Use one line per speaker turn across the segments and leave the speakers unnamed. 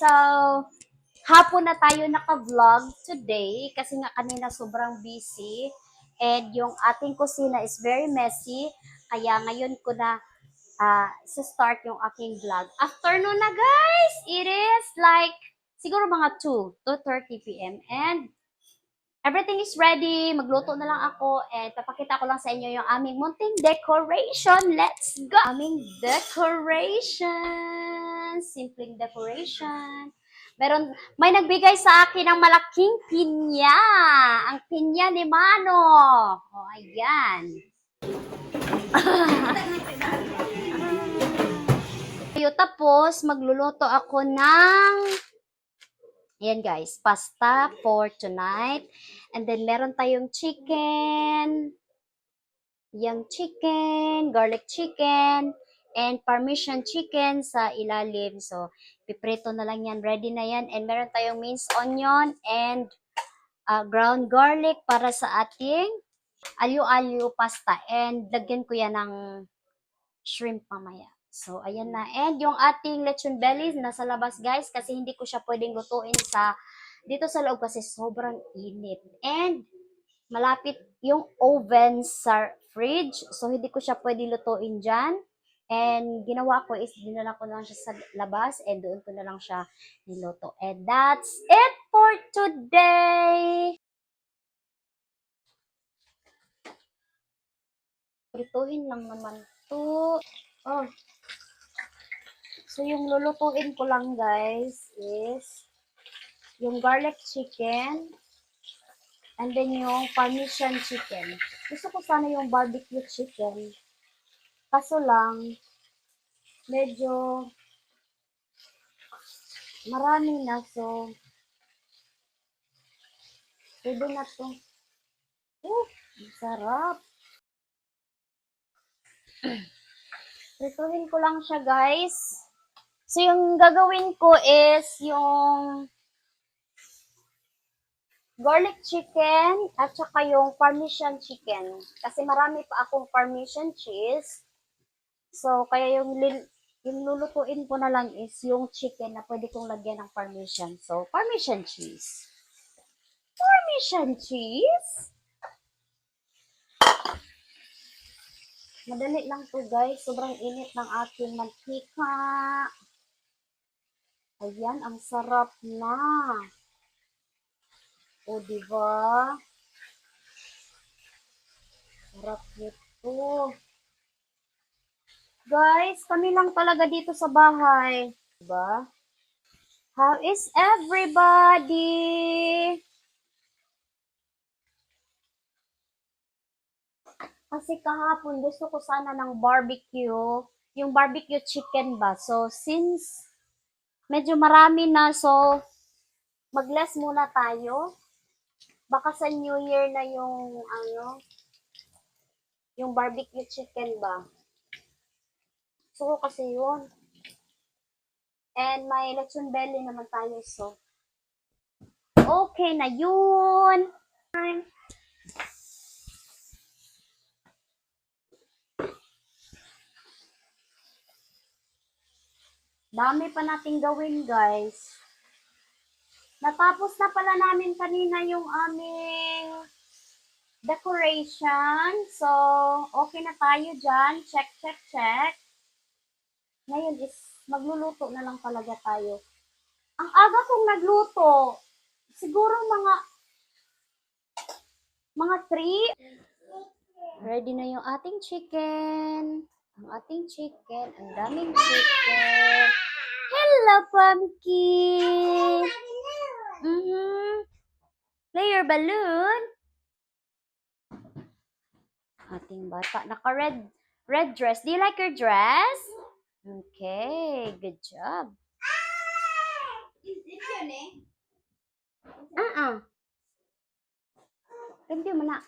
So, hapon na tayo naka-vlog today kasi nga kanina sobrang busy and yung ating kusina is very messy. Kaya ngayon ko na start yung aking vlog. Afternoon na guys! It is like siguro mga 2:30 p.m. and everything is ready. Magluto na lang ako and papakita ko lang sa inyo yung aming munting decoration. Let's go! Aming decoration. Simpleng decoration. May nagbigay sa akin ng malaking pinya. Ang pinya ni Mano. O, ayan. Tapos, magluluto ako ng ayan guys, pasta for tonight. And then meron tayong chicken, garlic chicken, and parmesan chicken sa ilalim. So, piprito na lang yan. Ready na yan. And meron tayong minced onion and ground garlic para sa ating alyo-alyo pasta. And lagyan ko yan ng shrimp mamaya. So, ayan na. And yung ating lechon belly nasa labas guys kasi hindi ko siya pwedeng lutuin dito sa loob kasi sobrang init. And malapit yung oven sa fridge. So, hindi ko siya pwedeng lutuin dyan. And ginawa ko is dinala ko na lang siya sa labas and doon ko na lang siya niluto. And that's it for today! Prituhin lang naman to. Oh. So, yung lulutuin ko lang, guys, is yung garlic chicken and then yung parmesan chicken. Gusto ko sana yung barbecue chicken. Kaso lang, medyo marami na. So, pwede na to. Sarap. Prituhin ko lang siya, guys. So, yung gagawin ko is yung garlic chicken at saka yung parmesan chicken. Kasi marami pa akong parmesan cheese. So, kaya yung lulutuin ko na lang is yung chicken na pwede kong lagyan ng parmesan. So, parmesan cheese. Parmesan cheese? Madali lang to guys. Sobrang init ng aking mantika. Ayan, ang sarap na. O, diba? Sarap nito. Guys, kami lang talaga dito sa bahay. Diba? How is everybody? Kasi kahapon gusto ko sana ng barbecue. Yung barbecue chicken ba? So, since medyo marami na, so mag-less muna tayo. Baka sa New Year na yung barbecue chicken ba? So, kasi yun. And may lechon belly naman tayo, so okay na yun. Dami pa nating gawin, guys. Natapos na pala namin kanina yung aming decoration. So, okay na tayo dyan. Check, check, check. Ngayon is magluluto na lang talaga tayo. Ang aga kong nagluto. Siguro mga 3. Ready na yung ating chicken. Ang ating chicken. Ang daming chicken. Hello, pumpkin! Play your balloon. Ating bata. Red dress. Do you like your dress? Okay, good job.
Is it your name?
Hindi mo na.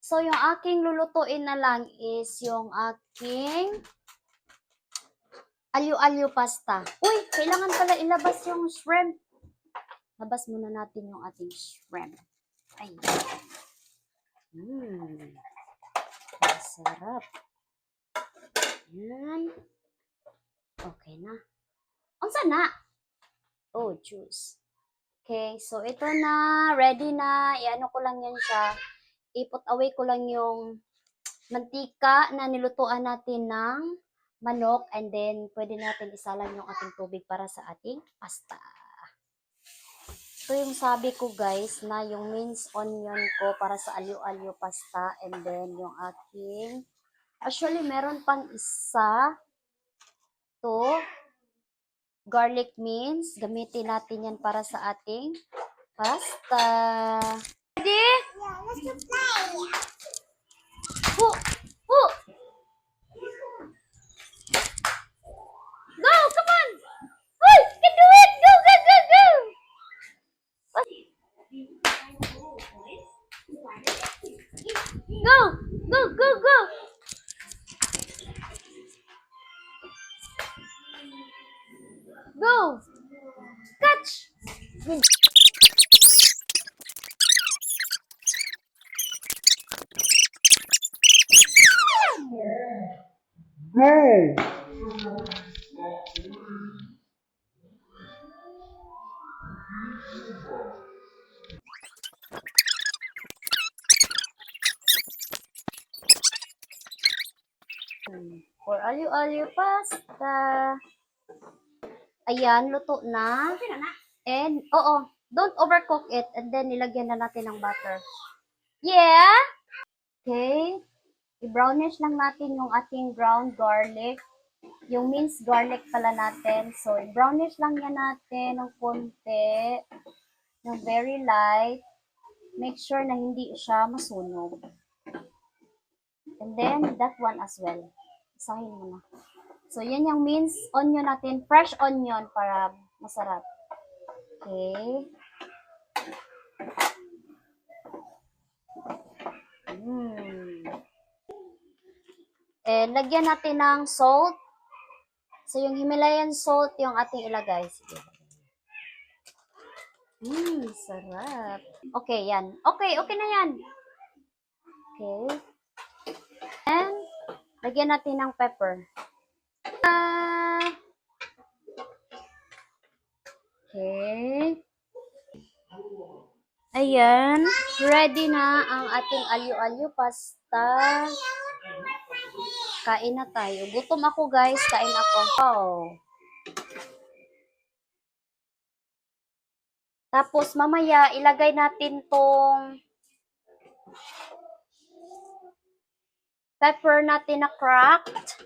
So, yung aking lulutuin na lang is yung aking alyo-alyo pasta. Uy, kailangan pala ilabas yung shrimp. Labas muna natin yung ating shrimp. Ayan. Masarap. Yan. Okay na. Unsa na? Oh, juice. Okay, so ito na, ready na. Iano ko lang yan siya. I-put away ko lang yung mantika na nilutuan natin ng manok and then pwede natin isalang yung ating tubig para sa ating pasta. Ito yung sabi ko guys na yung minced onion ko para sa alyo-alyo pasta and then yung aking actually meron pang isa to garlic mince. Gamitin natin yan para sa ating pasta. Ready?
Yeah, let's go play.
Ho! Ho! Go! Come on! Hey! You can do it! Go! Go! Go! Go! Go! Go! Go! Go! Go! Catch! For alyo-alyo pasta. Ayan, luto na. And, oo, don't overcook it. And then, nilagyan na natin ng butter. Yeah? Okay. I-brownish lang natin yung ating ground garlic. Yung minced garlic pala natin. So, i-brownish lang yan natin ng konti. Ng very light. Make sure na hindi siya masunog. And then, that one as well. Isahin mo na. So, yan yung minced onion natin. Fresh onion para masarap. Okay. And lagyan natin ng salt. So, yung Himalayan salt yung ating ilagay. Sige. Sarap. Okay, yan. Okay, okay na yan. Okay. And, lagyan natin ng pepper. Okay. Ayan. Ready na ang ating alyo-alyo pasta. Kain na tayo. Gutom ako guys. Kain ako. Oh. Tapos mamaya ilagay natin tong pepper natin na cracked.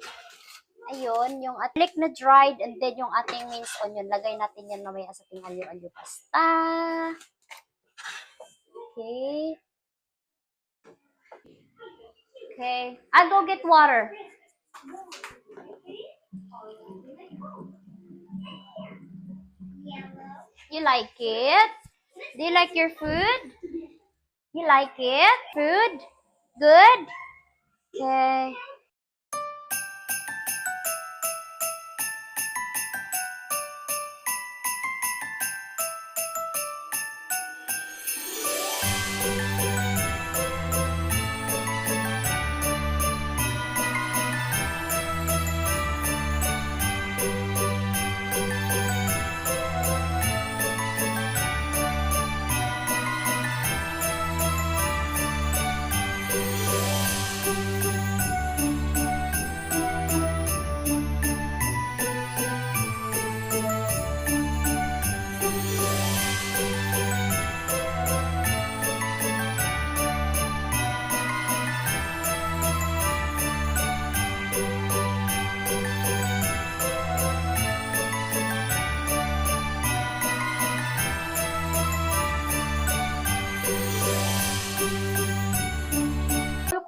Ayun, yung atlik na dried and then yung ating minced onion. Lagay natin yan mamaya sa ating alyo-alyo pasta. Okay. Okay. I'll go get water. You like it? Do you like your food? You like it? Food? Good? Okay.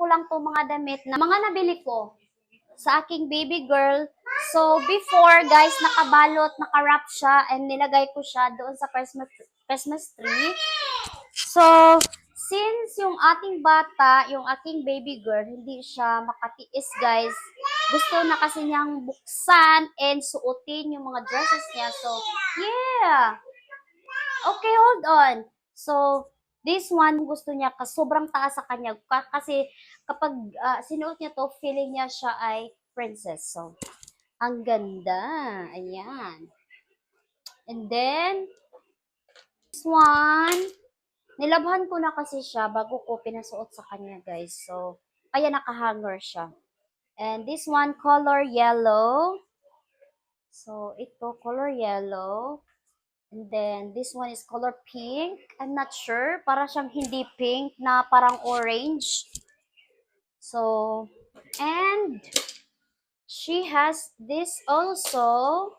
Ko lang to mga damit na mga nabili ko sa aking baby girl. So, before, guys, nakabalot, nakarap siya, and nilagay ko siya doon sa Christmas tree. So, since yung ating bata, yung aking baby girl, hindi siya makatiis, guys. Gusto na kasi niyang buksan and suotin yung mga dresses niya. So, yeah. Okay, hold on. So, this one, gusto niya, sobrang taas sa kanya. Kasi, kapag sinuot niya to, feeling niya siya ay princess. So, ang ganda. Ayan. And then, this one, nilabhan ko na kasi siya bago ko pinasuot sa kanya, guys. So, kaya nakahanger siya. And this one, color yellow. So, ito, color yellow. And then, this one is color pink. I'm not sure. Para siyang hindi pink na parang orange. So, and she has this also.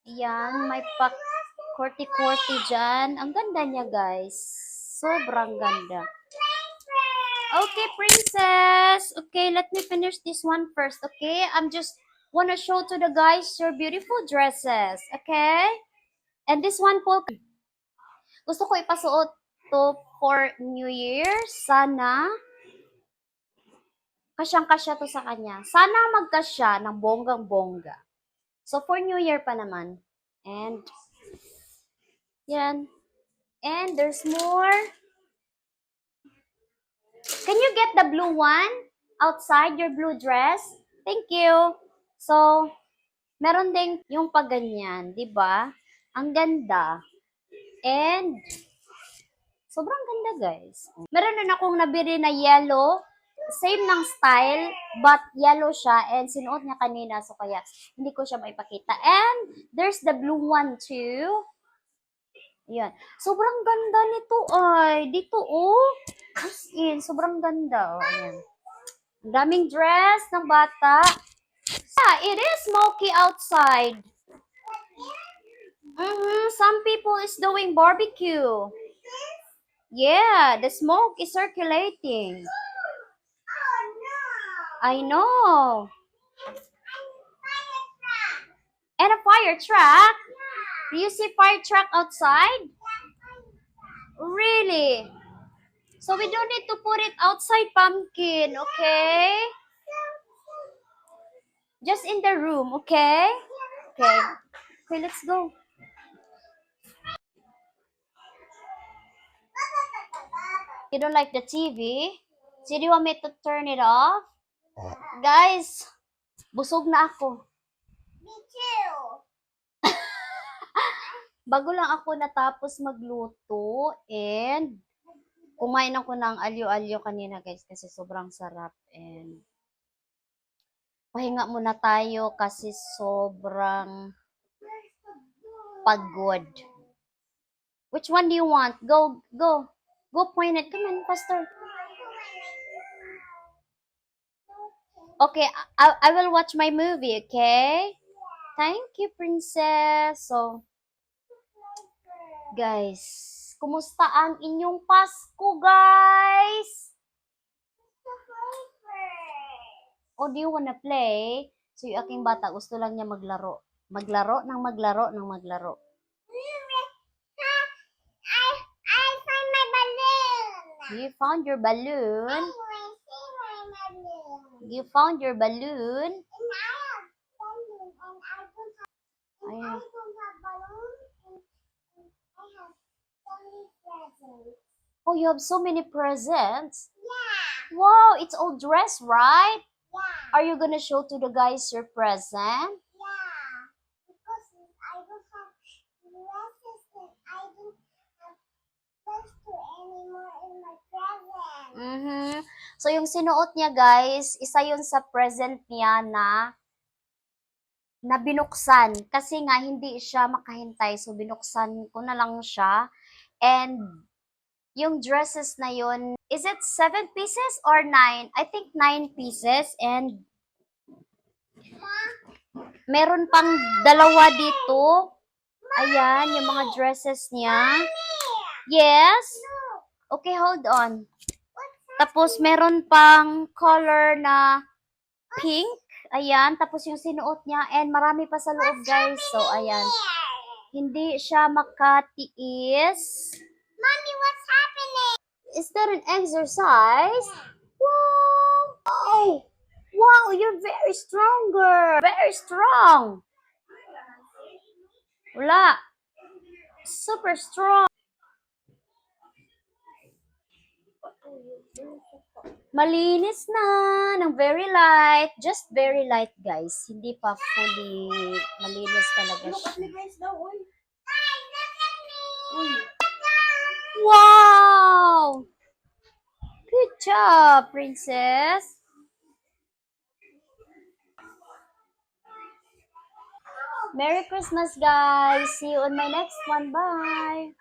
Yan, may pa korti-korti dyan. Ang ganda niya, guys. Sobrang ganda. Okay, princess. Okay, let me finish this one first, okay? I'm just wanna show to the guys your beautiful dresses, okay? And this one po, gusto ko ipasuot to for New Year. Sana, kasyang-kasya to sa kanya. Sana magkasya ng bonggang-bongga. So, for New Year pa naman. And, yan. And there's more. Can you get the blue one outside your blue dress? Thank you. So, meron ding yung pagganyan, di ba? Ang ganda. And, sobrang ganda, guys. Meron din akong nabili na yellow. Same ng style, but yellow siya. And sinuot niya kanina, so kaya hindi ko siya maipakita. And, there's the blue one too. Ayan. Sobrang ganda nito ay. Dito, oh. As in, sobrang ganda. Oh, ayan. Ang daming dress ng bata. Yeah, it is smoky outside. Some people is doing barbecue. Yeah, the smoke is circulating. I know. And a fire truck. Do you see fire truck outside? Really? So we don't need to put it outside, pumpkin, okay? Just in the room, okay? Okay. Okay, let's go. You don't like the TV? So do you want me to turn it off? Guys, busog na ako.
Me too.
Bago lang ako natapos magluto and kumain ako ng alyo-alyo kanina, guys, kasi sobrang sarap. And pahinga muna tayo kasi sobrang pagod. Which one do you want? Go, go. Go point it. Come on, faster. Okay, I will watch my movie, okay? Thank you, princess. So, guys, kumusta ang inyong Pasko, guys? O do you wanna play? So, yung aking bata, gusto lang niya maglaro. Maglaro ng maglaro ng maglaro.
I find my balloon.
You found your balloon?
I want to see my balloon.
You found your balloon?
And I have balloon and
Ayun.
I don't have balloon and I have only presents.
Oh, you have so many presents.
Yeah.
Wow, it's all dressed, right?
Yeah.
Are you gonna show to the guys your present?
Yeah. Because I don't have dresses and I don't have clothes to anymore in my present.
So, yung sinuot niya, guys, isa yun sa present niya na binuksan. Kasi nga, hindi siya makahintay. So, binuksan ko na lang siya. And, yung dresses na yun, is it 7 pieces or 9? I think 9 pieces. And, meron pang dalawa dito. Ayan, yung mga dresses niya. Yes? Okay, hold on. Tapos, meron pang color na pink. Ayan, tapos yung sinuot niya. And marami pa sa loob, guys. So, ayan. Hindi siya makatiis.
Mommy, what's happening?
Is that an exercise? Wow! Oh! Wow, you're very stronger. Very strong. Wala. Super strong. Malinis na. Ng very light. Just very light, guys. Hindi pa fully malinis talaga siya.
Guys, look at me.
Wow! Good job, princess. Merry Christmas, guys. See you on my next one. Bye.